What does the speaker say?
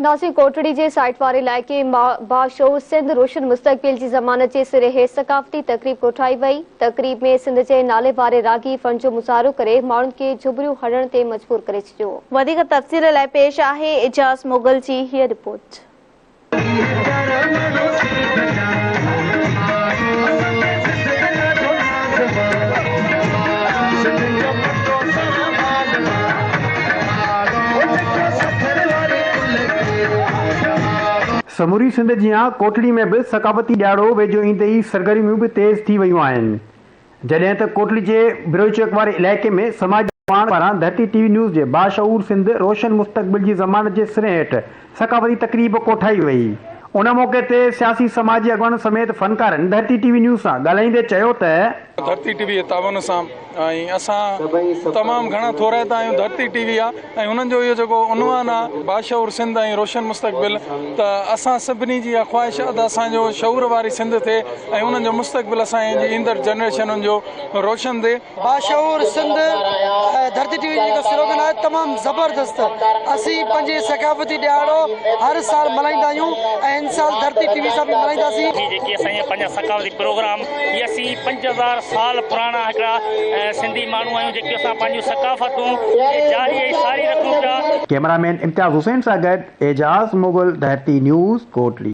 नाज़रीन, कोटड़ी जे साइट वारे इलाइक़े बाशऊर सिंध रोशन मुस्तक़बिल जी ज़मानत जे सिरे हेठि सक़ाफ़ती तक़रीब कोठाई वई। तक़रीब में सिंध जे नाले वारे रागी फन जो मुज़ाहिरो करे माण्हुनि खे झुबरियूं हणण ते मजबूर करे छॾियो। वधीक तफ़सील लाइ पेश आहे इजाज़ मुग़ल जी हीअ रिपोर्ट। समूरी सिंध जियां कोटड़ी में भी सकाफ़ती ॾियारो वेझो ईंदे ई सरगर्मियूं भी तेज़ थी वयूं आहिनि। जॾहिं त कोटड़ी जे बिरोई चौक वारे इलाइक़े में समाजी पारां धरती टीवी न्यूज़ जे बाशऊर सिंध रोशन मुस्तक़बिल जी ज़मानत जे सिरे हेठि सकाफ़ती तक़रीब कोठाई वई। उन मौक़े ते सियासी समाजी अॻवान समेत फनकारनि धरती टीवी न्यूज़ सां ॻाल्हाईंदे चयो त धरती टीवी तावन सां असां तमामु घणा थोराइता आहियूं। धरती टीवी आहे ऐं हुननि जो इहो जेको उनवान आहे बाशऊर सिंध ऐं रोशन मुस्तक़बिल, त असां सभिनी जी ख़्वाहिश आहे त असांजो शऊर वारी सिंध थिए ऐं उन्हनि जो मुस्तक़बिल असांजी ईंदड़ जनरेशनुनि जो रोशन थिए। बाशऊर सिंध धरती टीवी जो स्लोगन आहे तमामु ज़बरदस्त। असीं पंहिंजे सकाफ़ती ॾियारो हर साल मल्हाईंदा आहियूं ऐं इन साल धरती टीवी सां बि मल्हाईंदासीं। जेके असांजा पंहिंजा सकाफ़ती प्रोग्राम इहे असीं 5000 साल पुराणा हिकिड़ा सिंधी माण्हू आहियूं जेके असां पंहिंजियूं सकाफ़तूं जारी ऐं सारी रखूं पिया। कैमरामैन इम्तियाज़ हुसैन सां गॾु एजाज़ मुग़ल, धरती न्यूज़, कोटड़ी।